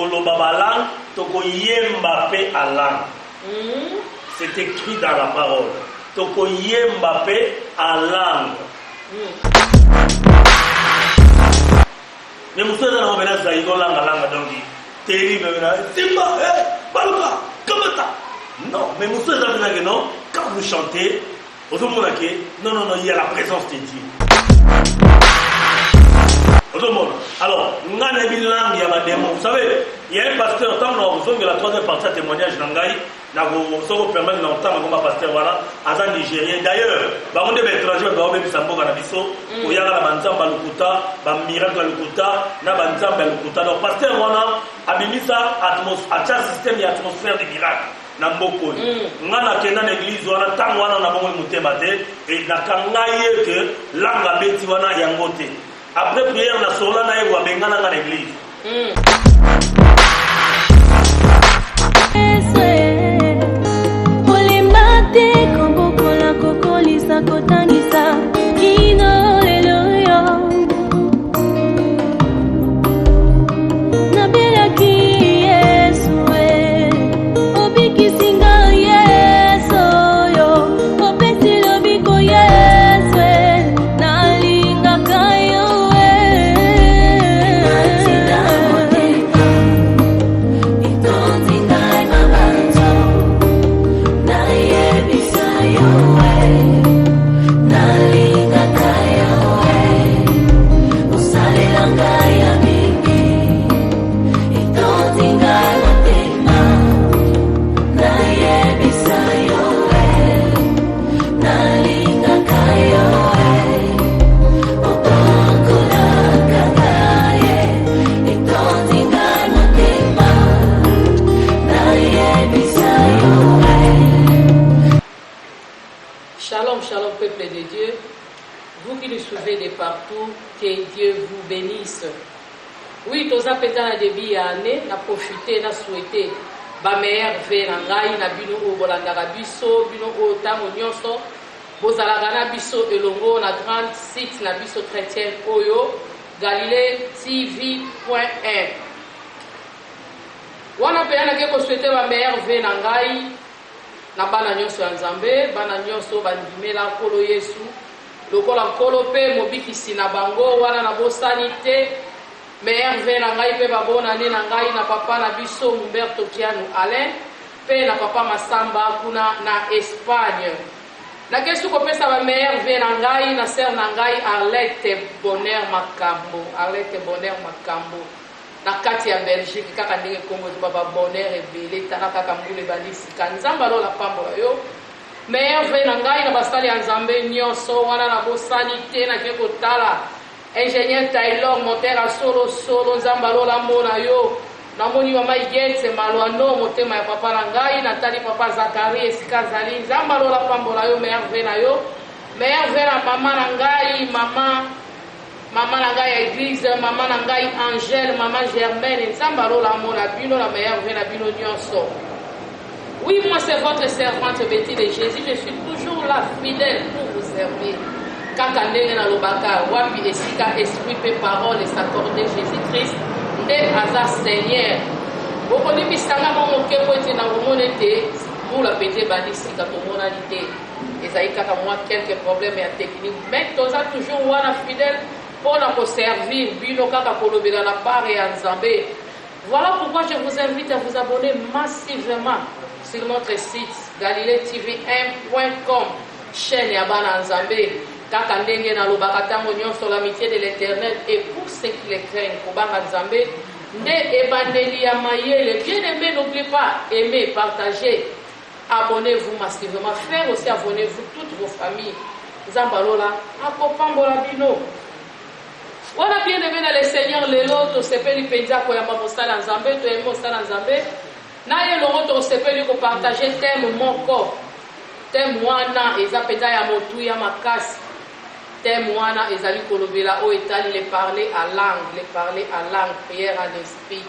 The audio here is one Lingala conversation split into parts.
tokoloba ba langue, tokoyemba pe à langue. C'est écrit dans la parole. Tokoyemba pe à langue. Mais monsieur dans la menace zaïdo langue donc terrible Simba Baluka Kamata. Non, mais monsieur dans la non, quand vous chantez, non, il y a la présence de Dieu. Alors, vous savez, il y a un pasteur, tant que nous la troisième partie de témoignage d'Angaï, nous avons permis de l'entendre comme pasteur, voilà, à un Nigérien. D'ailleurs, nous avons des étrangers, nous avons des Sambo Canabiso, nous avons des Banzamba Lukuta, des miracles Lukuta, nous avons des Banzamba Lukuta. Donc, pasteur, voilà, a mis ça à un système et atmosphère de miracles. Namboko ngana kenda na église wana tango wana na bongo mutema te et na kangaye que langa beti wana yangote après prière na sola na yewa bengana na l'église Olimate komboko la kokolisa kotangisa kino lelo yo na bela ki Kisinga yeso yo opesi lobiko yeso nalinga kayo itonzi ngai mabanzo na yebisa yo nalinga kayo usalela ngai ya mingi itonzi ngai Shalom, peuple de Dieu. Vous qui nous suivez de partout, que Dieu vous bénisse. Oui, tous les pétans de début année, n'a profité, n'a souhaité. Ba meilleur ve na ngai na bino o bolandaka biso bino o tango nyonso bozalaka na biso elongo na grande site na biso chrétienne oyo Galilée TV.1 wana pe yana ke ko souhaiter ba meilleur ve na ngai na bana nyonso ya Nzambe bana nyonso bandimela kolo Yesu lokola kolo pe mobikisi na bango wana na bosanité meilleur ve na ngai pe babona ne na ngai na papa na biso Humberto Kiano Alain pe na papa Masamba kuna na Espagne na kesu ko pesa ba meilleur ve na ngai na sœur na ngai Arlette Bonheur Makambo na kati ya Belgique kaka ndenge Kongo baba Bonheur ebele tana kaka mbule balisi kanzamba lola pambola yo meilleur ve na ngai na basali ya Nzambe nyonso wana na bosanité na ke kotala ingénieur Taylor Montera solo Nzamba lola mona yo na moni mama Igetse malwano motema ya papa na ngai Natali papa Zakari esika zali Nzamba lola pambola yo meilleur ve na yo meilleur ve na mama na ngai mama na ngai ya église mama na ngai Angèle mama Germaine Nzamba lola mona bino la meilleur ve na bino nyonso. Oui, moi c'est votre servante Betty de Jésus, je suis toujours là fidèle pour vous servir. Kaka ndenge na lobaka wapi esika esprit pe parole s'accorder Jésus-Christ nde aza Seigneur. Bokoni bisanga mo keko ete na monete pour la pété bandisika to monalité. Ezali kaka moi quelques problèmes ya technique mais toza toujours wana fidèle pour la servir bino kaka kolobela na part ya Nzambe. Voilà pourquoi je vous invite à vous abonner massivement sur notre site galileetv1.com chaîne ya bana Nzambe. Kaka ndenge na lobaka tango nyonso l'amitié de l'Éternel et pour ceux qui les craignent kobanga Nzambe nde ebandeli ya mayele. Bien-aimé, n'oubliez pas aimer, partager, abonnez-vous massivement, frère aussi abonnez-vous toutes vos familles. Nzamba lola akopambola bino. Voilà bien-aimé na le Seigneur lelo to sepeli penza ko ya mosala Nzambe to emo sala Nzambe na ye longo to sepeli ko partager thème moko thème wana eza penza ya motu ya makasi. Thème wana ezali kolobela o etali le parler à langue prière en esprit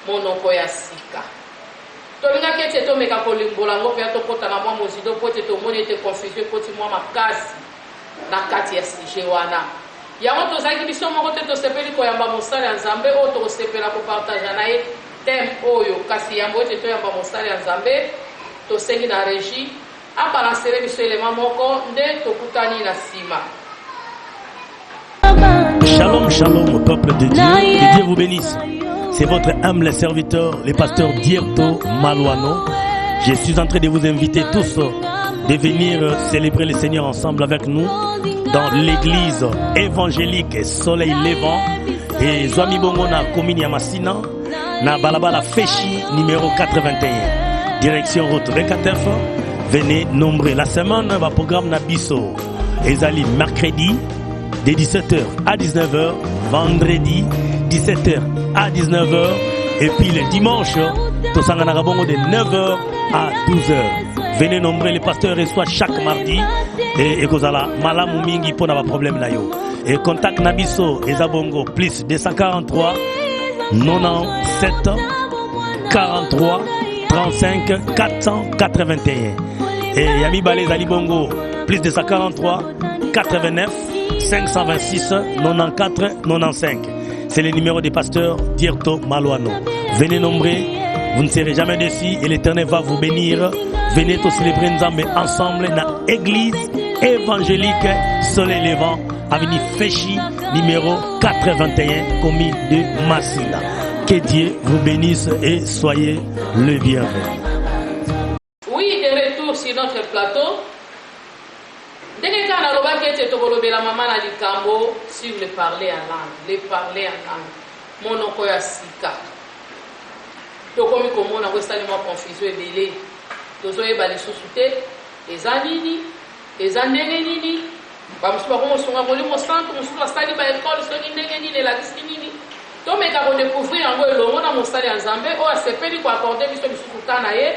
monoko ya sika tolinga kete to meka kolimbola ngo pe to kota na mwa mozido pote to moni ete confusion poti mwa makasi na kati ya sujet wana yango tozaki biso moko te to sepeli ko yamba mosala ya Nzambe o to sepela ko partager na ye thème oyo kasi yambo ete toyamba mosali ya nzambe tosengi na régie abalansele biso elema moko nde tokutani na nsima. Shalom, shalom au peuple de Dieu, que Dieu vous bénisse. C'est votre humble serviteur, le pasteur Dierto Malouano. Je suis en train de vous inviter tous de venir célébrer le Seigneur ensemble avec nous dans l'église évangélique Soleil Levant et Zwami Bongo na commune ya Masina na Balabala Feshi numéro 81 direction route 24. Venez nombreux. La semaine va programme na biso ezali mercredi de 17h à 19h, vendredi 17h à 19h et puis le dimanche tosangana bongo de 9h à 12h. Venez nombreux, les pasteurs reçoivent chaque mardi et kozala malamu mingi pour na problème na yo. Et contact nabiso ezabongo plus 243 97 43 35 481 et Yami Balé Zali Bongo plus 243 89 526 94 95. C'est le numéro des pasteurs Dierto Malouano. Venez nombreux, vous ne serez jamais déçus et l'Éternel va vous bénir. Venez tous célébrer Nzambe ensemble dans l'église évangélique Soleil Levant, avenue Feshi, numéro 81, commune de Massina. Que Dieu vous bénisse et soyez le bienvenu. Oui, de retour sur notre plateau. Ndenge kana lobaki ete tokolobela mama na likambo sur le parler en langue, le parler en langue. Monoko ya sika. Tokomi komona kwesali mwa confusion ebele. Tozoyeba lisusu te eza nini, eza ndenge nini. Bamusu bakomosunga molimo santo mosusu basali ba ekole soki ndenge nini elakisi nini. Tomeka kodécouvrir yango elongo na mosali ya Nzambe oyo asepeli koakorde biso bisukuta na ye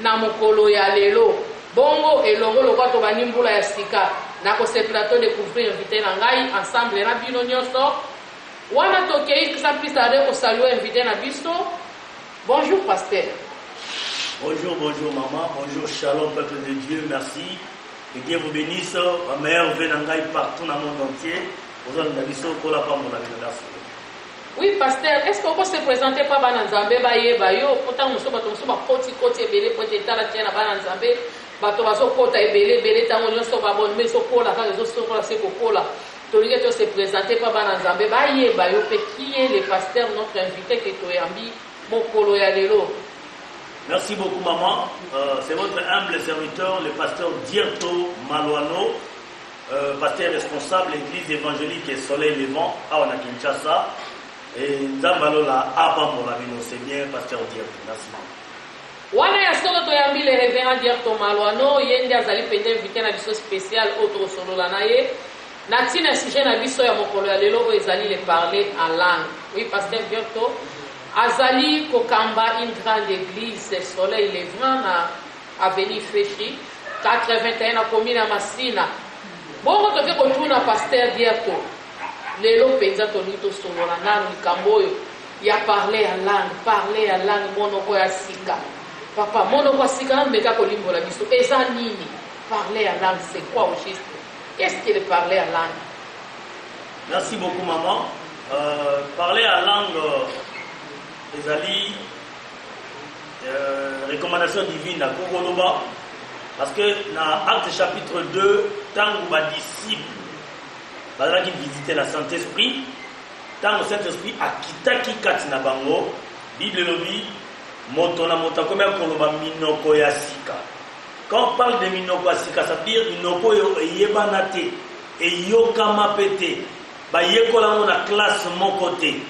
na mokolo ya lelo. Bongo elongo lokwa to banimbula ya sika na ko se plateau découvrir invité na ngai ensemble na bino nyonso wana tokei sans plus tarder ko saluer invité na biso. Bonjour pasteur. Bonjour, bonjour maman, bonjour shalom peuple de Dieu, merci. Que Dieu vous bénisse, ma mère venangai partout dans le monde entier. Aujourd'hui na biso ko la pambo na merci. Oui pasteur, est-ce qu'on peut se présenter par bana Nzambe ba yeba yo pourtant muso bato muso ba koti ebele po tetala tiana bana Nzambe bato baso kota ebele ebele tango nyonso ba bonne mais so kola ka zo so kola se kola tolinge to se présenter par bana Nzambe ba yeba yo pe qui est le pasteur notre invité que to yambi mokolo ya lelo. Merci beaucoup maman, c'est votre humble serviteur le pasteur Dierto Malouano, pasteur responsable l'église évangélique et Soleil Levant à Kinshasa. Et Nzambalola Abambola Bino, c'est bien, pasteur Dierto. Merci. Wana ya solo to yambi le révérend Dierto Malouano, yende azali pende invité na biso spécial autre solo la naye. Na tina sujet na biso ya mokolo ya lelo o ezali le parler en langue. Oui, pasteur Dierto azali kokamba une grande église Soleil Levant na avenue Feshi 81 na commune ya Masina. Bongo toke kotuna pasteur Dierto. Lelo penza tolingi tosolola nanu likambo oyo ya parler en langue monoko ya sika. Papa monoko ya sika mbeka kolimbola biso eza nini? Parler en langue c'est quoi au juste? Qu'est-ce que le parler en langue? Merci beaucoup maman. Parler en langue ezali recommandation divine à Kongoloba parce que dans Acte chapitre 2 tangu ba disciple bazalaki visiter la Saint-Esprit tant le Saint-Esprit akitaki kati na bango Bible lobi moto na moto comme koloba minoko ya sika. Quand on parle de minoko ya sika ça veut dire minoko yo yebana te e yokama pete ba yekola na classe mon côté.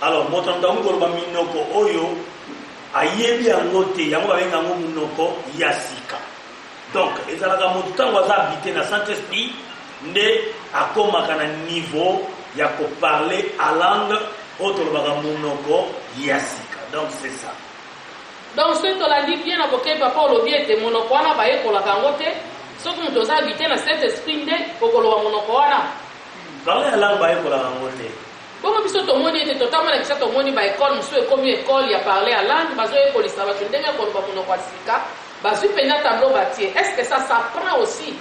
Alors moto na koloba minoko oyo ayebi yango te yango ba benga ngo minoko ya sika. Donc ezalaka moto tango aza habité na Saint-Esprit ne akomaka na niveau ya ko parler à langue autre baga monoko yasika. Donc c'est ça. Donc ce to la dit bien na boké papa lobi ete monoko wana ba yekola kango te soki moto za habiter na cet esprit nde kokoloba monoko wana parler à langue ba yekola kango te. Bongo biso to moni ete totamana kisa to moni ba école musu e comme école ya parler à langue bazo ekolisa ba ndenge koloba monoko yasika bazu pena tableau bâti. Est-ce que ça s'apprend aussi?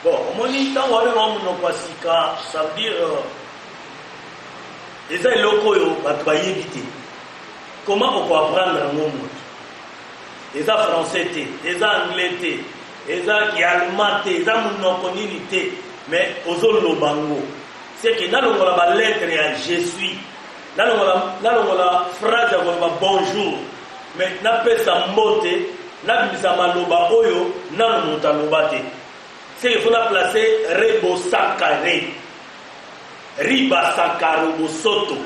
Bon, on dit tant on a ça veut dire les locaux yo ba éviter. comment on peut apprendre un mot? Les français, les anglais, les allemand, les mononconité, mais aux autres bango. C'est que dans la lettre, je suis. Dans la phrase, bonjour. Mais n'a pas sa mote, n'a pas sa maloba oyo, n'a pas sa c'est qu'il faut la placer rebo sakare. Riba sakaro bosoto.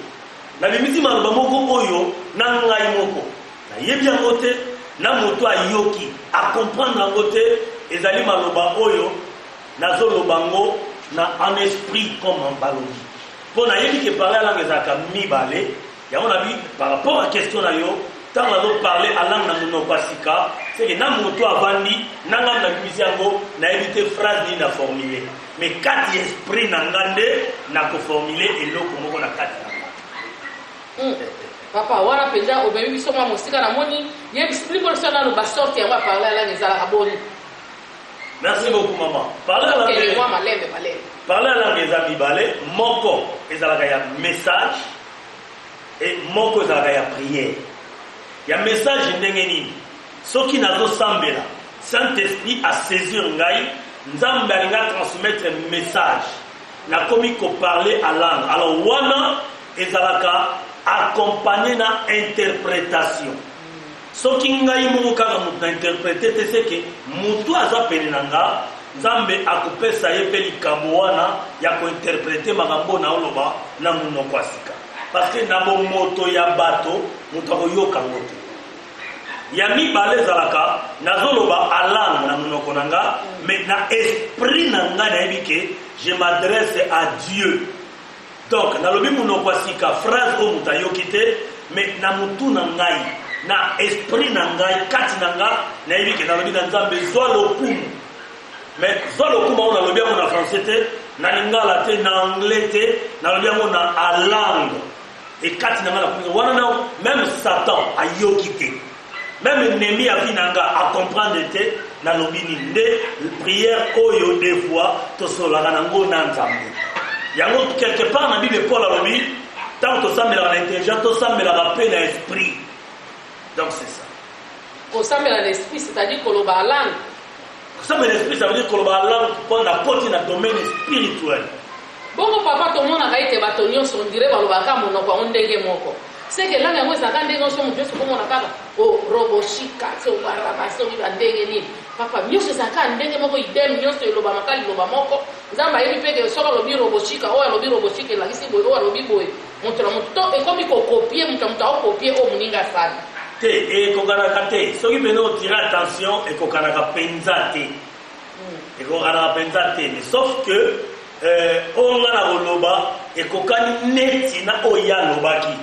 Na bimisi maloba moko oyo, na ngai moko. Na yebi ya mote, na moto ayoki, a comprendre en côté, ezali maloba oyo, na zolo bango, na en esprit comme en balogi. Pour na yebi que parler à langue ezaka mi balé, ya on a vu par rapport à question na yo, tant on a parlé à langue na mono pasika, c'est que na moto avandi, na ngam na bimisi yango, na éviter phrase ni na formuler. Mais quatre esprit na ngande, na ko formuler et loko moko na quatre. Papa, wana penja obemi biso mwa mosika na moni, ye explique le sona no ba sorti yango parler à langue ezala aboni. Merci beaucoup maman. Parler à langue. Moi malembe malembe. Parler à langue ezali balé, moko ezala ya message et moko ezala ya prière. Ya message ndenge nini? Soki nazo sambela, Saint-Esprit a saisir ngai, nzambe alinga transmettre message. Na komi ko parler à langue. Alors wana ezalaka accompagné na interprétation. Soki ngai moko kaka mutu interpréter te c'est que mutu aza pene nanga nzambe akopesa ye pe likambo wana ya ko interpréter makambo na oloba na munoko asika. Parce que na moto ya bato mutu akoyoka ngote. Ya mibale ezalaka nazoloba à langue na munoko nanga mais na esprit nanga na yebi ke je m'adresse à Dieu. Donc, na lobi munoko asika phrase o muta yokite, mais na mutu na ngai, na esprit na ngai, kati na nga, na yebi ke na lobi na nzambe zwa lokumu. Mais zwa lokumu on a lobi yango na français te, na lingala te, na anglais te, na lobi yango na a langue. Et kati na nga na kumu, wana na même Satan a yokite. Même ennemi a vi nanga a comprendre te, na lobi ni nde prière oyo des fois to solaka nango na nzambe. Yango quelque part na Bible Paul a dit tant que ça me la intelligence tout ça me la paix dans l'esprit. Donc c'est ça. Ko ça me la l'esprit c'est-à-dire ko lo ba langue. Ça me l'esprit ça veut dire ko lo ba langue pour la porte dans domaine spirituel. Bongo papa to mona kaite batonyo so ndire ba lo ba ka mono kwa ndenge moko. C'est que là yango ça ndenge so mo Yesu ko mona kaka o roboshika so baraba so bi ndenge ni. Papa nyose zaka ndenge moko idem nyose loba makali loba moko nzamba yebi peke soka lobi robochika o lobi robochika la kisi boy o lobi boy montra monto e komi ko copier monta o copier o muninga sana te e kokana kate soki beno tira attention e kokana ka penza te e kokana penza te mais sauf que on ngana loba e kokani neti na o ya lobaki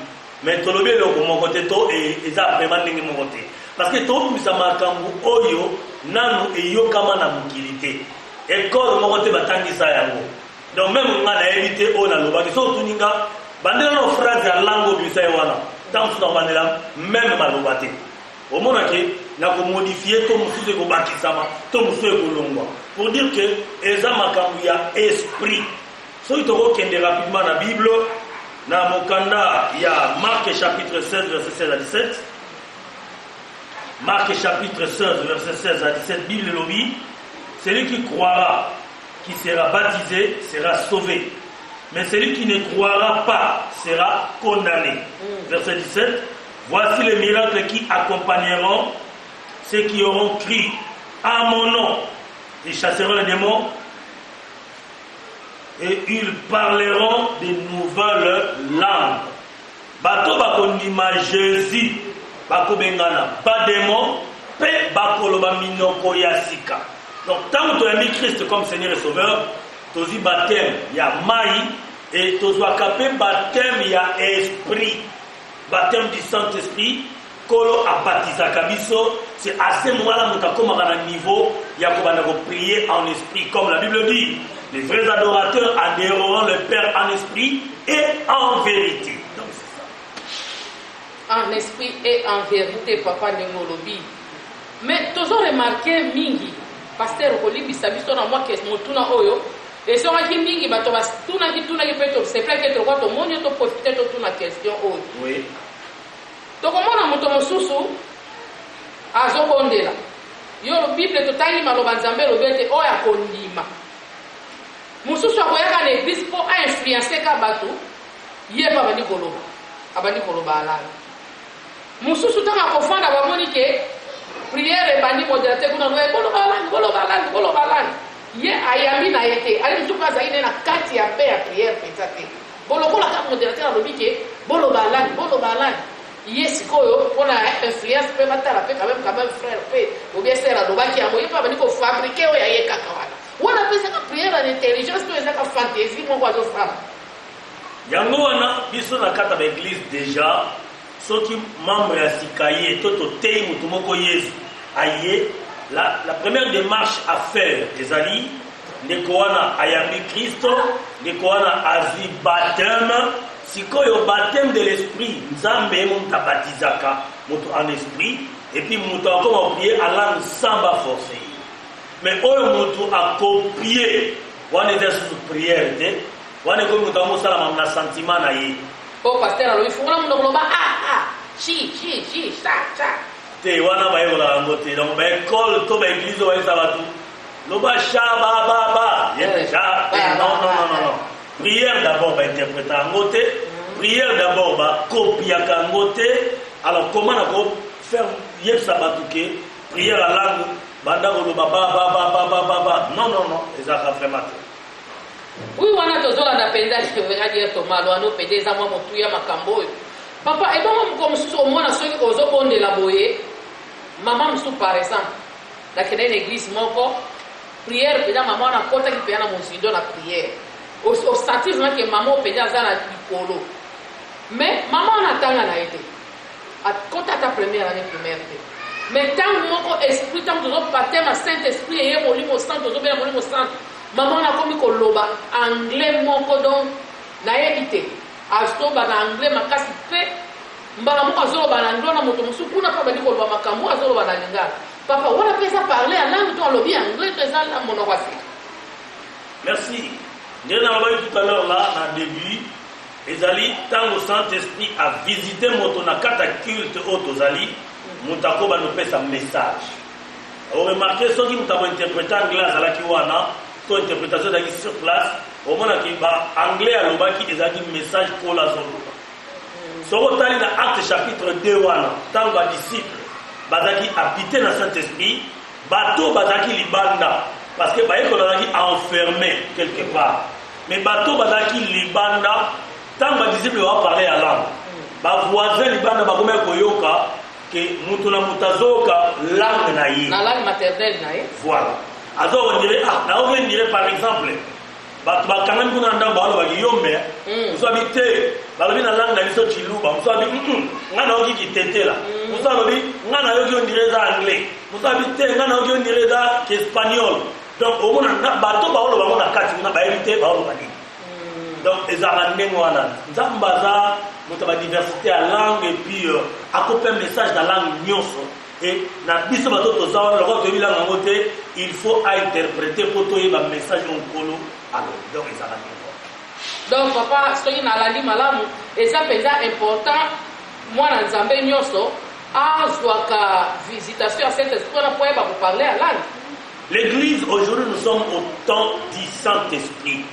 mais to lobi loko moko te to e eza vraiment ndenge moko te parce que to bisa makambu oyo nanu eyokama na mukilité école moko te batangisa yango donc même nga na éviter o na lobaki so tuninga bandela no phrase ya langue bisa wana dans na bandela même maloba te au mona ke na ko modifier to musuze ko bakisama to musuze ko longwa pour dire que eza makambu ya esprit so itoko kende rapidement na Bible na mokanda ya Marc chapitre 16 verset 16 à 17. Marc chapitre 16, verset 16 à 17, Bible lobby, celui qui croira, qui sera baptisé, sera sauvé. Mais celui qui ne croira pas sera condamné. Verset 17, voici les miracles qui accompagneront ceux qui auront crié à mon nom. Ils chasseront les démons et ils parleront de nouvelles langues. Bato bakondima Jésus. Bako bengana pas démon pe bako loba minoko yasika. Donc tant que tu as mis Christ comme Seigneur et Sauveur, tu as baptême ya mai et tu as capé baptême ya esprit, baptême du Saint-Esprit. Kolo a baptisé kabiso, c'est à ce moment-là nous avons à un niveau ya ko bana ko prier en esprit comme la Bible dit. Les vrais adorateurs adoreront le Père en esprit et en vérité. Donc en esprit et en vérité papa Nengolobi. Mais toujours remarqué mingi pasteur kolibisa biso na moi que motuna oyo et so ki mingi bato bas tuna ki peut-être c'est pas que trop to monyo to profiter to tuna question oyo. Oui. tokomona moto mosusu azobondela yo bible totali maloba nzambe lobi ete oyo akondima mosusu akoyaka na eglise mpo ainfluence ka bato ye mpe abandi koloba alala mosusu ntango akofanda bamoni ke priere ebandi modela kuna boloba alani ye ayambi na ye te ali mosusu azali ne na kati ya mpe ya priere mpenza te bolokola kaka modelateur alobi ke boloba alani ye sikoyo mpona influence mpe batala mpe quand même frère mpe obie ser alobaki yango ye mpe abandi kofabrike oyo aye kaka wana apesaka priere ya intelligence to ezaka fantaisie moko azosala yango wana biso na kata baeglise déjà soki membre ya sika ye to totei motu moko yesu aye la première démarche à faire ezali ndeko wana ayambi kristo ndeko wana azwi baptême sikoyo baptême de l'esprit nzambe moto abatizaka moto en esprit et puis moto akoma prier alangue sans forcer mais oyo moto akopie wana eza susu prière te wana ekomi moto amosalama na sentiment na ye pasteur alobi fungola monoko loba chi sa te wana bayekolaka yango te donc baekole to baeglise bayesa bato loba sha ba non prière d'abord bainterpréta yango te prière d'abord bakopiaka yango te alors comment nako faire yebisa bato ke prière à langue banda koloba ba non ezalaka vraiment te oui wana tozolanda mpenza adi tomalo wana opende eza mwa motu ya makambo oyo papa ebongo moko mosusu omona soki ozobondela boye mama mosusu par exemple nakende na église moko prière mpenza mama wana akotaki mpenza na monsido na prière osentir vraiment ke mama mpenza aza na likolo mais mama wana atanga na ye te akota ata première année primaire te mais ntango moko esprit ntango tozopatema saint esprit eye molimo santo tozobela molimo santo mama wana akomi koloba anglais moko donc nayebi te azoba na anglais makasi mpe mbala moko azoloba na anglais wana moto mosusu kuna mpe abandi koloba makambo azoloba na lingala papa wana mpe eza parle ya langue to alobi anglais to eza na monoko asika merci ndenge nalobaki tout à l'heure là na début ezali ntango saint-esprit a visité moto na kata culte oyo tozali moto akoba nopesa message oremarke soki moto akointerprete anglais azalaki wana to interprétation ezalaki sur place omonaki baanglais alobaki ezalaki message mpona azoloba soki otali na acte chapitre 2 wana ntango badisciple bazalaki habité na saint-esprit bato bazalaki libanda parce que bayekolo bazalaki enfermé quelque part mais bato bazalaki libanda ntango badisciple baparle ya langue bavoisin libanda bakomaki koyoka ke mutu na mutu azoyoka langue na ye na langue maternelle na ye voilà azokondire naokendire par exemple bato bakangami kuna ndambo balobaki yombe mosu abi te balobi na langue na biso chiluba mosu abi nga nayoki kitetela mosu alobi nga nayoki ondire eza anglais mosu abi te nga nayoki ondire eza espagnol donc omona bato baoloba ngo na kati kuna bayebi te baoloba nini donc ezalaka ndenge wana nzambe aza moto badiversité ya langue et puis akope message na langue nyonso et na biso bato toza wana loko toyebi langue yango te il faut interpréter mpo toyeba message onkolo alors donc ezalaka ndenge donc papa soki nalandi malamu eza mpenza important mwana nzambe nyonso azwaka visitation ya saint-esprit wana mpo yeba koparle ya langue. L'église, aujourd'hui, nous sommes au temps du Saint-Esprit.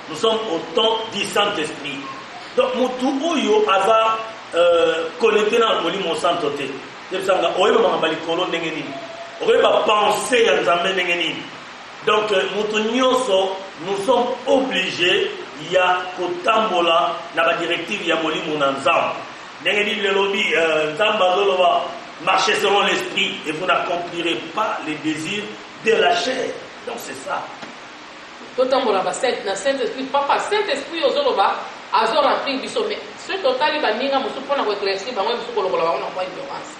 Nous sommes au temps du Saint-Esprit. Donc, mutu oyo aza connecté na molimo santo te. Tebisanga oyeba mangabali kolo ndenge nini. Oyeba penser ya nzambe ndenge nini. Donc, mutu nyonso, nous sommes obligés ya kotambola na ba directive ya molimo na nzambe. Ndenge nini lelobi nzambe azoloba marchez selon l'esprit et vous n'accomplirez pas les désirs de la chair. Donc c'est ça. Totambola ba Saint-Esprit, papa Saint-Esprit ozoloba azo remplir biso mais ce total ba ninga musu pona ko éclaircir ba moi musu ko lokola ba ona kwa ignorance.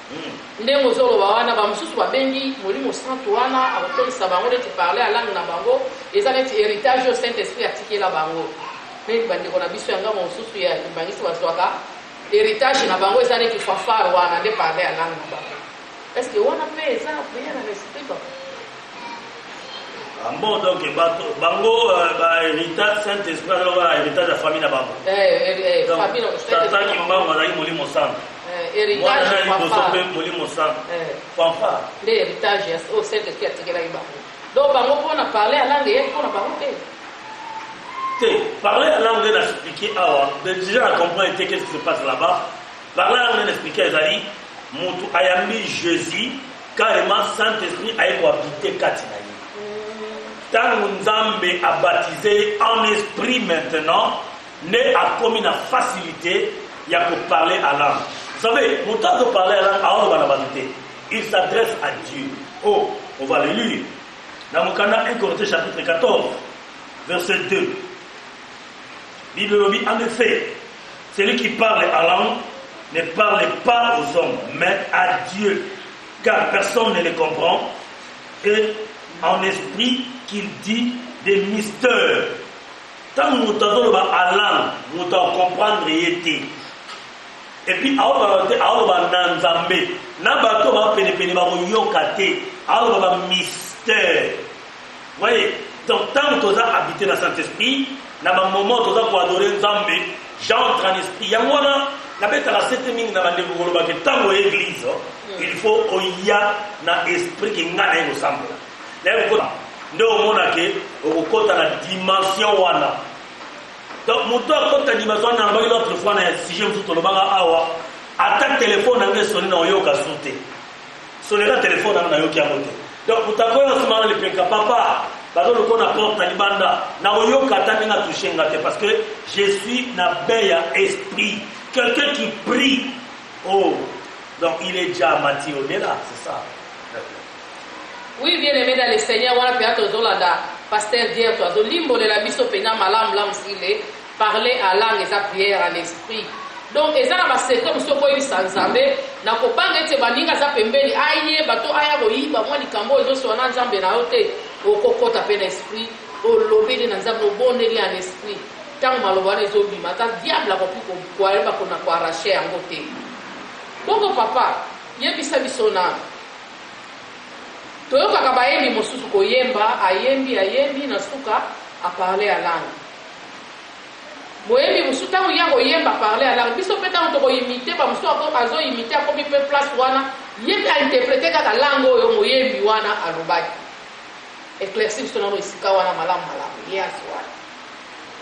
Ndenge ozoloba wana ba musu ba bengi molimo santo wana akotelisa bango de parler à langue na bango ezali héritage au Saint-Esprit atikela bango. Mais bande ko na biso yanga musu ya bangisi waswaka héritage na bango ezali ki fafaro wana de parler à langue na bango. Est-ce que on a fait ça prier dans l'esprit papa? Bon, donc, bango, héritage Saint-Esprit, alors, héritage de la famille, na bango. Famille, tata qui m'a dit, molimo santo. héritage fanfare fanfare nde héritage au centre qui atikela ibango donc bango pona parler à langue yeko na bango te parler à langue d'expliquer déjà à comprendre qu'est-ce qui se passe là-bas parler à langue d'expliquer ezali mutu ayambi Jésus carrément Saint-Esprit ayeko habiter kati na ye tango Nzambe a baptisé en esprit maintenant ne a commis la facilité il y a pour parler à langue. Vous savez, mon temps de parler à langue, il s'adresse à Dieu. Oh, on va le lire. Dans mon canal 1 Corinthiens chapitre 14, verset 2. Bible dit en effet, celui qui parle à langue ne parle pas aux hommes, mais à Dieu, car personne ne les comprend, et en esprit qu'il dit des mystères. Tant que nous avons à langue, nous devons comprendre et et puis, mystère. Vous voyez, donc tant que tu as habité dans le Saint-Esprit, dans un moment où tu as adoré Nzambe, j'entre en esprit. Il y a un tant l'église, il faut qu'il y ait un esprit qui est ensemble. Nous avons une dimension. Donc, mon tour, quand tu as dit, l'autre fois, si je me suis dit, attaque téléphone, on a sonné dans Yoka sauté. Sonné le téléphone, on a Yoka monté. Donc, vous avez dit, le penka, papa, parce que on apporte dans Libanda, na Yoka Tanina touché, parce que je suis na beya esprit. Quelqu'un qui prie, oh, donc il est déjà mati au-delà, c'est ça. Oui, bien aimé dans le Seigneur, on a pu être là, pasteur dire toi, de limbo de la biso pena malam s'il parler à langue et sa prière à l'esprit. Donc, et ça n'a pas secret, monsieur Boy Sanzambe, n'a pas été baninga sa pembeli, aïe, bateau aïe, bah moi, les cambo, ils ont son ensemble na hote, au coco tapé l'esprit, au lobby de Nanzambe, au bon éli en esprit. Tant malova les obi, mata diable a compris qu'on a quoi arracher en côté. Donc, papa, yebisa bisona. Toyoka kabayembi mosusu koyemba ayembi na suka a parler à langue. Moyembi mosusu tango yango yemba parler à langue. Biso peta on to imiter ba mosusu azo imiter comme pe place wana yembi a interpréter kaka langue oyo moyembi wana alobaki. Éclaircir sur nos isika wana malam. Yes wana.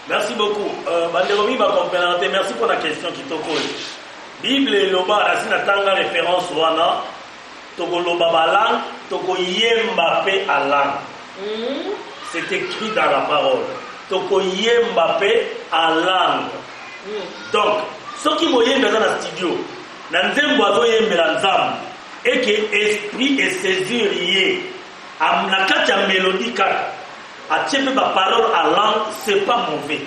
Merci beaucoup. Banderomi va comprendre. Merci pour la question qui te pose. Bible et loba asina tanga référence wana. Togoloba balang, togo yemba pe à langue. C'est écrit dans la parole. Togo yemba pe à langue. Donc, ce qui m'a yemba dans le studio, nanzembo azo yemba lanzam, et que esprit et saisir lié, à la katia mélodie kaka, à tchepe ma parole à langue, c'est pas mauvais.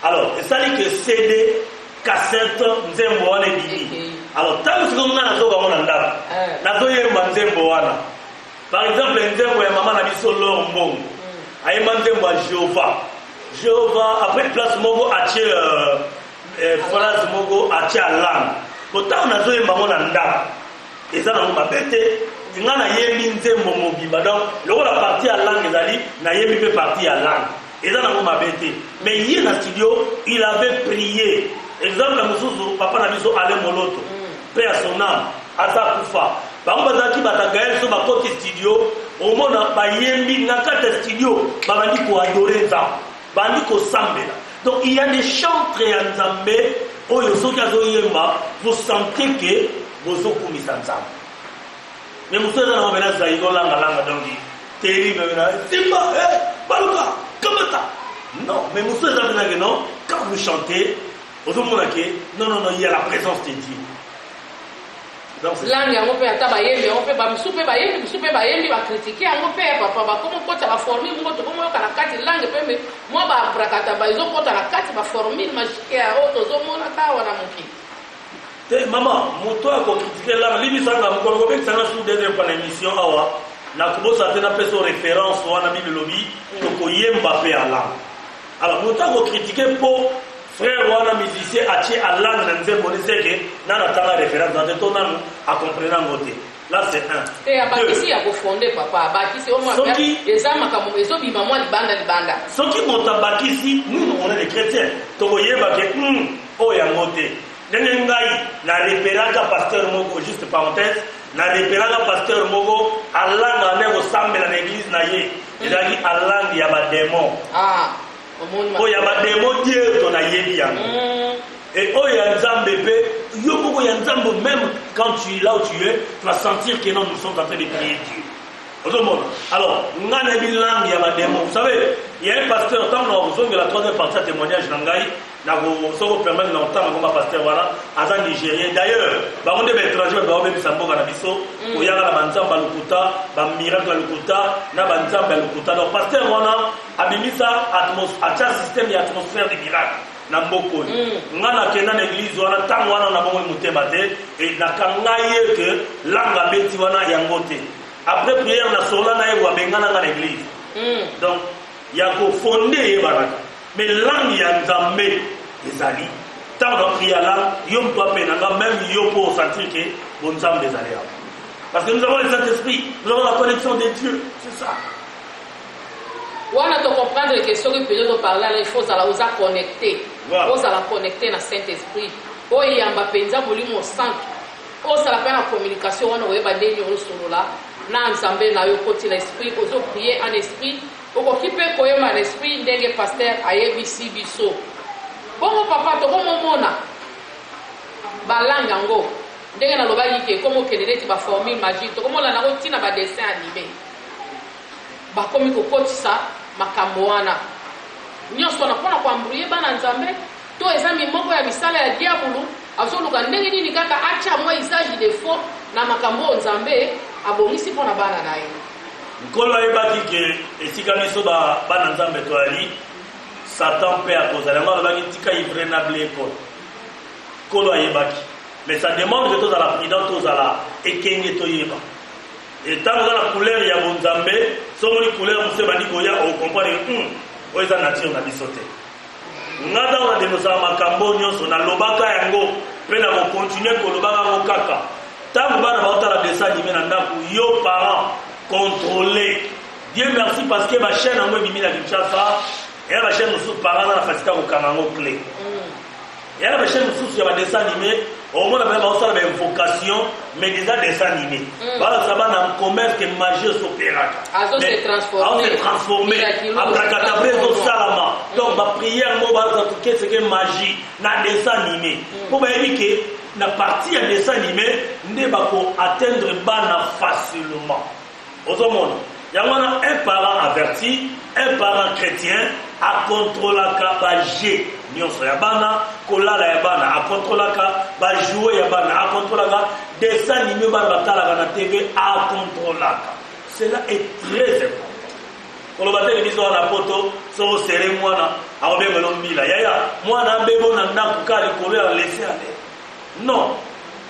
Alors, c'est ça que CD, cassette, nzembo wane bibi. Alors, tant que nous avons par exemple, nzembo ya maman na biso lombo. Ayema nzembo ya Jéhovah après place mogo atie phrase mogo atie langue. Pourtant on a zoé maman na ndaba. Et ça na mabete, ngana yembi nzembo mobimba. Donc, la partie à langue ezali na yembi pe partie à langue. Et ça na mabete. Mais hier dans le studio, il avait prié. Exemple, Moussou, papa na biso ale moloto. Paix à son âme, à sa koufa. Par exemple, qui va gagner sur ma côté studio, au monde a yembi na kate studio, bandi ko adorer ça, bandi ko sambela. Donc il y a des chants très ensemble, oyo soki azo yemba, vous sentez que vous okumisa nzambe. Mais vous savez dans la menace zaïgo langa donc terrible na simba baluka kamata. Non, mais vous savez dans non, quand vous chantez, vous montrez non, il y a la présence de Dieu. Langue yango pe ata bayembi yango pe ba msupe bayembi ba critiquer yango pe papa ba comment kota ba formule ngoto comme yo kana kati langue pe moi ba brakata ba izo kota la kati ba formule magique ya auto zo mona ta wana moki te maman moto a critiquer langue libi sanga mo ko be sanga sous deuxième par émission awa na kubosa tena peso référence wana bible lobby to ko yemba pe ala alors moto a critiquer pour frère wana musicien atie à langue na nzembo niseke na natanga référence dans ton nom à comprendre ngote là c'est un et abakisi ya kofonder papa abakisi au moins ezama kamo ezobima mwa libanda soki moto abakisi nous on est des chrétiens to koyeba ke o ya ngote Nenengai na repéraka pasteur moko juste parenthèse na repéraka pasteur moko alanga nego sambela na église na ye ezali alanga ya ba démon o ya ba démon Dieu to na yebi yango et oh ya nzambe pe yo moko ya nzambe même quand tu es là où tu es tu vas sentir que non nous sommes en train de prier Dieu. Alors, vous savez, il y a un pasteur, tant que la troisième partie de témoignage, nous permettre longtemps comme pasteur voilà, à Nigérien. D'ailleurs, on est étranger, on est Sambo Ganabiso, on y a la Banzamba Lukuta, le miracle Lukuta, la Banzamba Lukuta. Alors, pasteur voilà, a mis ça à système et atmosphère de miracle. Namboko ngana kena na église wana tango wana na bongo mutema te et na kangaye que langa beti wana yangote. Après prière na sola na yewa bengana na l'église. Donc il y a ko fonder baraka. Mais langue ya nzambe ezali. Tant que prière là, yom to penanga même yo pour sentir que bon nzambe ezali. Parce que nous avons le Saint-Esprit, nous avons la connexion des dieux, c'est ça. Wana to comprendre que ce que peut parler les choses à la osa connecter. Osa la connecter na Saint-Esprit. Oyi yamba penza molimo santo. Osa la faire la communication wana oyeba ndeni osolola. Na nzambe na yo koti l'esprit ozo prier en esprit okokipe koyema l'esprit ndenge pasteur ayebisi biso bongo papa to komo mona balanga ngo ndenge na lobaki ke komo keneleti ba formule magique to komo la na kotina ba dessin animé ba komi ko kotisa makambo wana nyonso na pona kwa mbruye bana nzambe to ezami moko ya misala ya diabulu azoluka ndenge nini kaka acha mwa usage de faux na makambo nzambe abongisi pona bana na ye nkolo ayebaki ke esika biso bana nzambe toyali satan mpe akozala yango alobaki tika ivrenable ekolo nkolo ayebaki mais ça demande que tozala prudent tozala ekenge toyeba etango oza na couleur ya bonzambe somoni couleur mosu ebandi koya okomprendre oyo eza nature na biso te nga ntango na denosala makambo nyonso nalobaka yango mpe na kokontinue kolobaka yango kaka ntango bana baotala dessin animé na ndako yo parent contrôler Dieu merci parce que bachaîne yango ebimi na Kinshasa eya bachaîne mosusu parent na fasika kokanga yango clé eya na bachaîne mosusu ya badessin animé omona bana baosala bainvocation mais déjà dessin animé balakisa bana commerce ke magie osopéraka se transformer abracadabre ezosalama donc baprière mo balakisa toke seke magie na dessin animé mpo bayebi ke na partie ya dessin animé nde bako atteindre bana facilement ozomona yango wana un parent averti un parent chrétien akontrolaka baje nyonso ya bana kolala ya bana akontrolaka bajoue ya bana akontrolaka dessin animé bana batalaka na tv akontrolaka cela est très important koloba teke biso wana poto soko sere mwana akobengelo mbila yaya mwana abebo na ndako ka likolo ya laisser aller non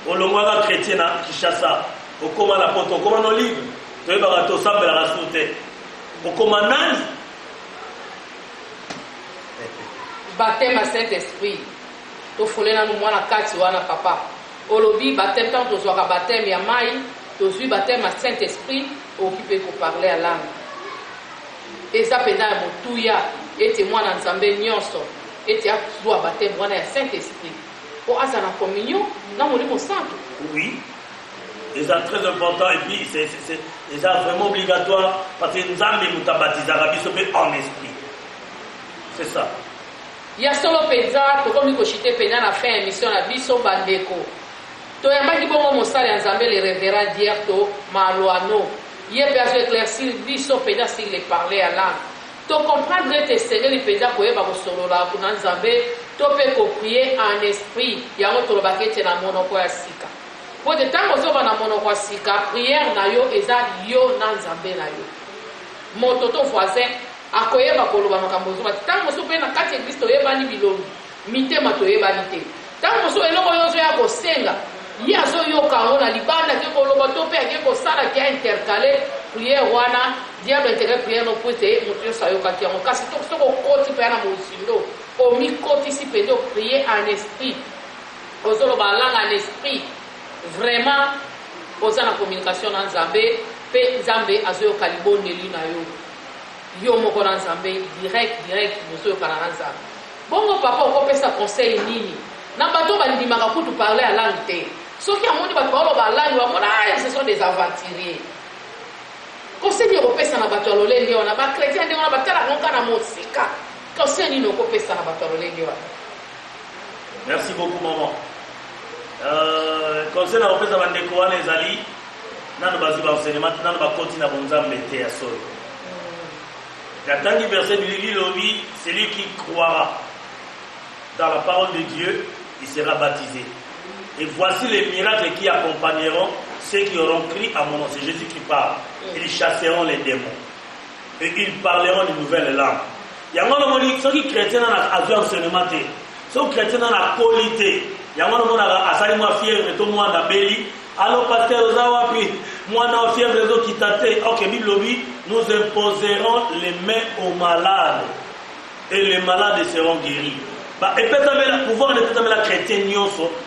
olongwaka chrétien na Kinshasa okoma na poto okoma no livre toyebaka tosambelaka su te okoma nani baptême à Saint-Esprit tofolela no mwana kati wana papa olobi baptême tant tozwaka baptême ya mai tozwi baptême à Saint-Esprit okipe koparler à langue eza mpenza ya motuya ete mwana nzambe nyonso ete azwa baptême wana ya Saint-Esprit po aza na communion na molimo santo. Oui, c'est très important et puis c'est vraiment obligatoire parce que nzambe mutabatiza biso pe en esprit. C'est ça. Ya solo penza tokomi koshite penza na fin émission na biso bandeko. To yambaki bongo mosala ya nzambe le révérend Dierto Malouano. Ye pe azo éclaircir biso penza s'il les parlait à langue. To comprendre te seigneur li penza koyeba kosolola kuna nzambe to pe ko prier en esprit yango tolobaki ete na monoko ya sika po te ntango ozoba na monoko ya sika prière na yo eza yo na nzambe na yo moto to voisin akoyeba koloba makambo ozoba te ntango mosusu mpe na kati ya eglise toyebani bilongi mitema toyebani te ntango mosusu eloko yo ozoya kosenga ye azoyoka yango na libanda ake koloba to mpe ake kosala ke intercale prière wana diable intérêt prière no po ete moto nyonso ayokaki yango kasi soko okoti mpe ya na mosindo omikotisi mpenza oprier en esprit ozoloba alanga en esprit vraiment oza na communication na nzambe mpe nzambe azoyoka libondeli na yo yo moko na nzambe direct bozoyokana na nzambe bongo papa okopesa conseil nini na bato bandimaka kutu parler à langue te soki amoni bato baloba langue bamona ce sont des aventuriers conseil ekopesa na bato ya lolenge wana bakretien ndenge wana batalaka nonga na mosika conseil nini okopesa na bato ya lolenge wana? Merci beaucoup maman. Conseil na kopesa bandeko wana ezali nano bazwi baenseignement nano bakoti na bonzambe te ya solo. J'attends du verset du lobi, celui qui croira dans la parole de Dieu, il sera baptisé. Et voici les miracles qui accompagneront ceux qui auront cru à mon nom. C'est Jésus qui parle. Ils chasseront les démons. Et ils parleront de nouvelles langues. Il y a un dit, ceux qui chrétiens ont un enseignement, ceux qui chrétiens ont la qualité. Il y a un moment où moi fièvre, tout le monde a béli. Alors, pasteur Ozawapi, moi, non, fièvre, les autres qui t'attendent. Ok, Bible, nous imposerons les mains aux malades. Et les malades seront guéris. Et peut-être le pouvoir de peut-être la chrétienne,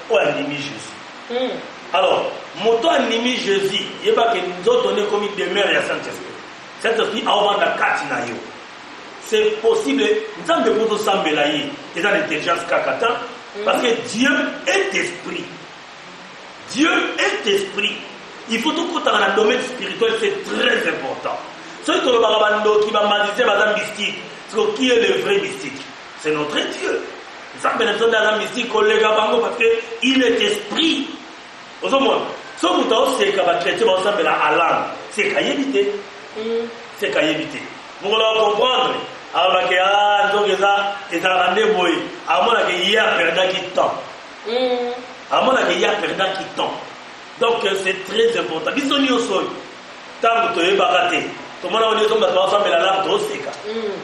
ou animi Jésus. Alors, moto animi Jésus, il n'y a pas que nous autres donné comme il demeure à Saint-Esprit. Saint-Esprit a ouvert la carte. C'est possible, nous avons des motos sans mélayer, ils ont l'intelligence kakata, parce que Dieu est esprit. Dieu est esprit. Il faut tout que dans le domaine spirituel, c'est très important. Ceux qui ont qui va madiser la mystique, qui est le vrai mystique? C'est notre Dieu. Nous avons besoin d'un mystique, parce qu'il est esprit. Au moins, ce que vous avez c'est que les chrétiens vont s'appeler à l'âme. C'est qu'à éviter. C'est qu'à éviter. Vous allez comprendre. Alors que donc ils ont rendez-vous. À mon avis, il y a perdu qui temps. À mon avis, il y a perdu qui temps. Donc c'est très important. Ils sont mis au sol. Tant que tu es baraté. Tout le monde a dit que tu vas s'appeler la lame de Oseka.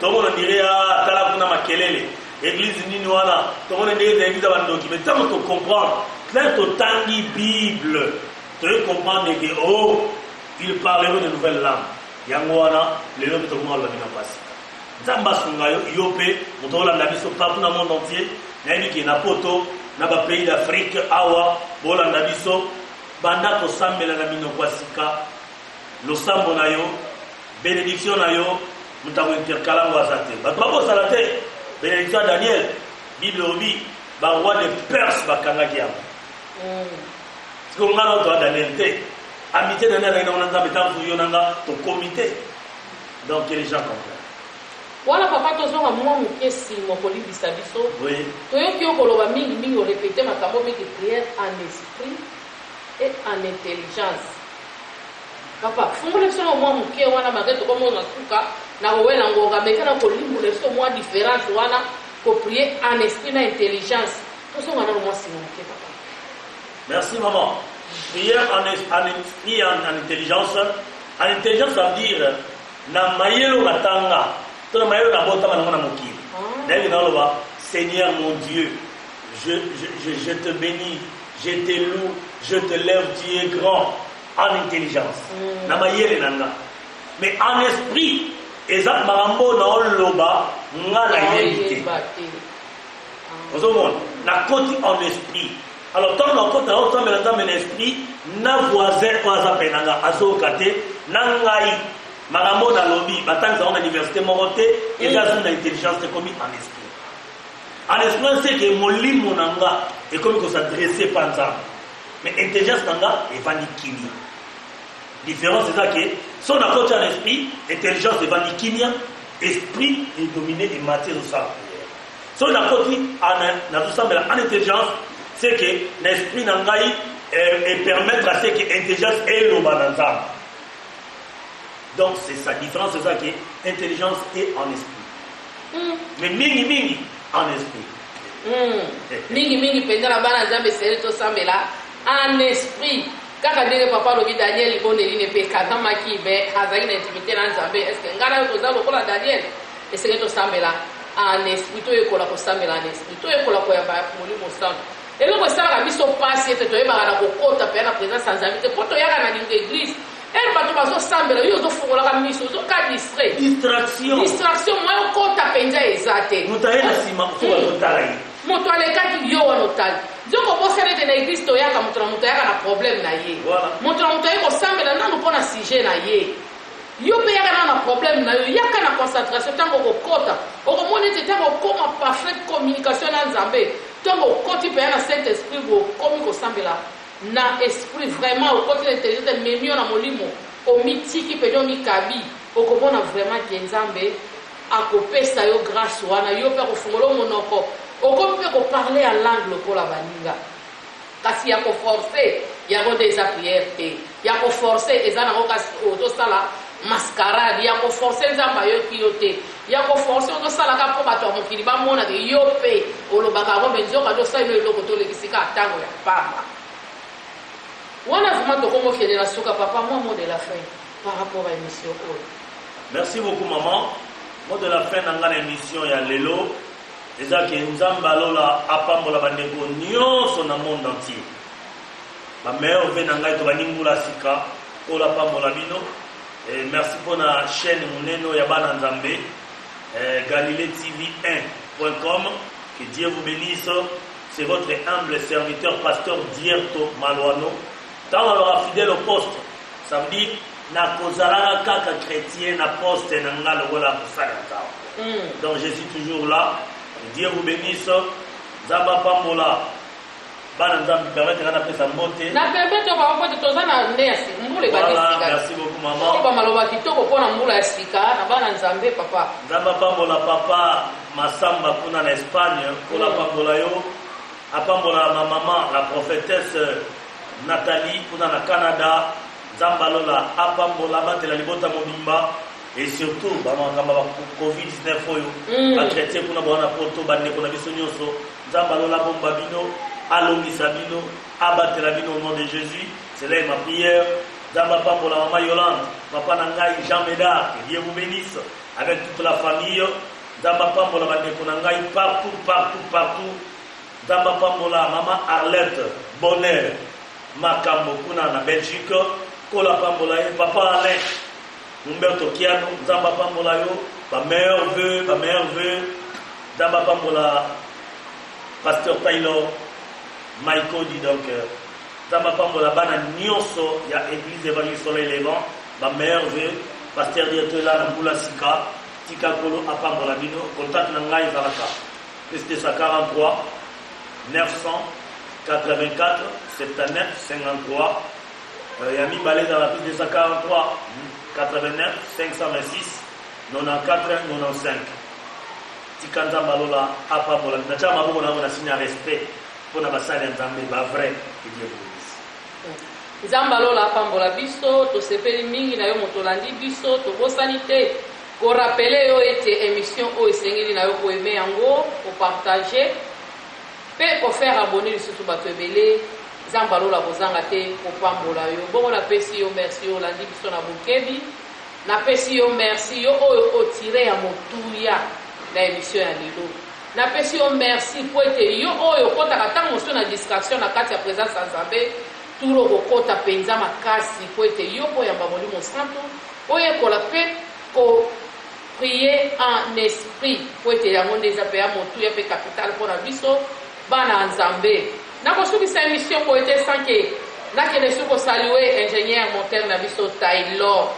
Tout le monde dirait ah Talakuna Makelele. Église Ninoana. Tout le monde dirait l'église Abandoki. Mais tant que tu comprends. Quand tu as la Bible, tu peux comprendre que oh, ils parleront de nouvelles langues. Yangwana, les langues de tout le monde l'ont passé. Zamba Sungayo, Yopé, nous avons la mission partout dans le monde entier. Nous avons dit que Napoto, dans le pays d'Afrique, Awa, Bolanda Biso, Banda Kosambe la Namino Kwasika, Losambo Nayo, bénédiction Nayo, nous avons intercalé Wazate. Babo Salate, bénédiction Daniel, Bible Obi, Barwa de Perse, Bakangagiam. Ce qu'on a dans Daniel, amitié Daniel, on a un comité. Donc les gens comprennent. Voilà papa tozonga mwa mukesi mokoli bisabiso. Oui. Toyoki okoloba mingi o répéter makambo meki prière en esprit et en intelligence. Papa, fungo leso mwa muke wana mageto komo na suka na wena ngonga mekana kolimbu leso mwa différence wana ko prier en esprit na intelligence. Tozonga na mwa simo muke papa. Merci maman. Prière en esprit et en intelligence. En intelligence ça veut dire na mayelo matanga. Seigneur mon Dieu, je te bénis, je te loue, je te lève, tu es grand en intelligence. Mais en esprit, Ezak Marambo na loba ngala yebite. Na côté en esprit. Alors tant na côté en esprit, na voisin oza penanga azokate nangai. Marambo na lobby, batang dans l'université Moroté, et là une intelligence commis en esprit. En esprit, c'est que mon lit mon anga est comme que s'adresser par exemple. Mais intelligence nanga est vanikini. Différence c'est ça que son approche en esprit, intelligence est vanikinia, esprit est dominé et matière au sang. Son approche en intelligence, c'est que l'esprit nanga et permettre à ce que l'intelligence est le bananza. Donc c'est ça, différence c'est ça qui est intelligence et en esprit. Mais mingi en esprit. Mingi pendant la bana nzambe c'est to sambela en esprit. Kaka ndenge papa lobi Daniel iboneli ne pe katama ki be azali na intimité na nzambe. Est-ce que ngala to za lokola Daniel et c'est to sambela en esprit to ekola ko sambela en esprit. To ekola ko ya ba molimo sam. Et le ko sala biso passe to yeba na ko kota pe na présence nzambe te poto yaka na l'église. Elle va tout sambela yo zo fungola ka miso zo ka distrait. Distraction moi ko ta penja ezate. Mutaela sima ko tala yi. Moto alekaki yo wanotali. Zoko bosele de na église to yaka moto yaka na problème na ye. Moto yako sambela nanu pona sujet na ye. Yo pe yaka na problème na yo yaka na concentration tango ko kota. Oko moni te tango koma parfaite communication na Nzambe. ntongo okoti mpenza na saint esprit okomi kosambela na esprit vraiment okoti na intelligence ememi yo na molimo omitiki mpenza omikabi okomona vraiment ke nzambe akopesa yo grâce wana yo mpe kofungola monoko okomi mpe koparle ya langue lokola baninga kasi ya koforce yango nde eza priere te ya koforce eza nango kasi ozosala mascarade ya koforce nzambe ayoki yo te ya koforce ozosalaka mpo bato ya mokili bamona ke yo mpe olobaka yango me nzoka tosalino eloko tolekisika ntango ya pamba wana vraiment tokomokende na suka papa moi mot de la fin par rapport à émission oyo. Merci beaucoup maman. Mot de la fin dans l'émission ya lelo eza ke nzambe alola apambola bandeko nyonso na monde entier. Ba meilleur ve na ngai to baningula sika ola pambola bino. Merci pour la chaîne moneno ya bana nzambe Galilée TV 1.com. Que Dieu vous bénisse. C'est votre humble serviteur pasteur Dierto Malouano. Tant on aura fidèle au poste, ça veut dire na kozala kaka chrétien na poste na ngalo wala kusala. Donc je suis toujours là. Dieu vous bénisse. Zamba pambola. Bana nzambe permettre na pesa mbote. Na permettre ba mbote tozana nesi mbule ba sika. Merci beaucoup maman. Ba maloba kitoko pona mbula ya sika na bana nzambe papa. Zamba pambola papa Masamba kuna na Espagne, kuna pambola yo. Apambola ma maman la prophétesse Nathalie kuna na Canada. Zamba lola apambola batela libota mobimba. Et surtout, Covid-19, les chrétiens qui ont porté les nyonso, Zamba lola bomba bino, alongi sabino, abattre la bino au nom de Jésus. C'est là ma prière. Zamba pambola maman Yolande, papa Nangai Jean Médard, que Dieu vous bénisse avec toute la famille. Zamba pambola bandeko Nangai partout. Zamba pambola maman Arlette Bonheur, Makambo kuna na Belgique, kola pambola papa Alain. Humberto Kiano, Zamba pambola yo, ba meilleur vœu, Zamba pambola pasteur Taylor, Michael dit donc, Zamba pambola bana nyonso ya église évangile soleil levant, ba meilleur vœu, pasteur directeur là na Mbula Sika, Tika Kolo apambola bino, contact na ngai zalaka. Plus 43 984 79 53. Yami balé dans la plus 43 89 526 94 95. Tikanda Malola Apamola. Nacha maboko na ngona signe respect pour na basali nzambe ba vrai que Dieu vous bénisse. Nzamba lola apambola biso to sepeli mingi na yo motolandi biso to bosanité ko rappeler yo ete émission o esengeli na yo ko aimer yango ko partager pe ko faire abonner surtout bato ebele. Nzamba lola bozanga te ko pambola yo bongo na pesi yo merci yo landi biso na bokebi na pesi yo merci yo oyo otire ya motuya na émission ya lelo na pesi yo merci po ete yo oyo kotaka tango mosusu na distraction na kati ya présence ya Nzambe turo kokota penza makasi po ete yo po yamba molimo santo oyekola pe ko prier en esprit po ete yango nde eza pe ya motuya pe capital mpona biso bana Nzambe. Nakosukisa émission ko ete sanke nakende suko saluer ingénieur monteur na biso Taylor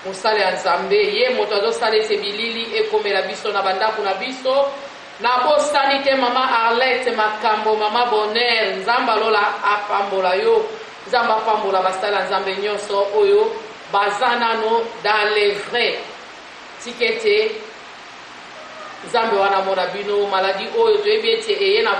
mosala ya Nzambe ye moto azosala ete bilili ekomela biso na bandako na biso na bosani te mama Arlette Makambo mama Bonheur Nzamba lola apambola yo Nzamba apambola basala Nzambe nyonso oyo bazanano dans les vrais tikete Nzambe wana mona bino maladie oyo toyebi ete eye na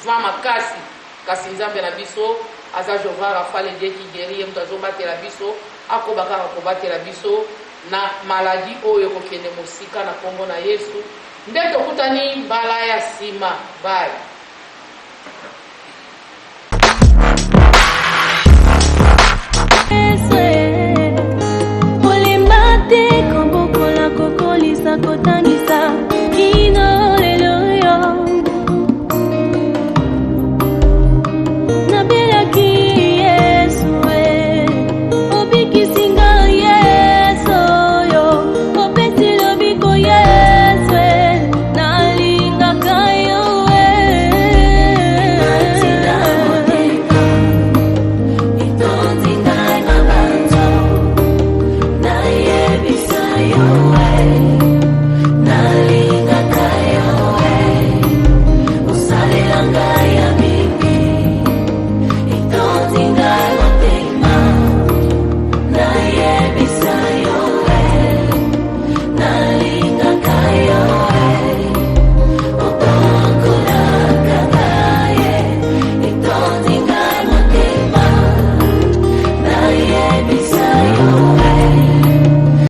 vent makasi kasi Nzambe na biso aza Jova Rafale Dieu qui guérit mto azobatela biso akobaka kobatela biso na maladie oyo kokende mosika na kombo na Yesu nde tokutani mbala ya sima bye.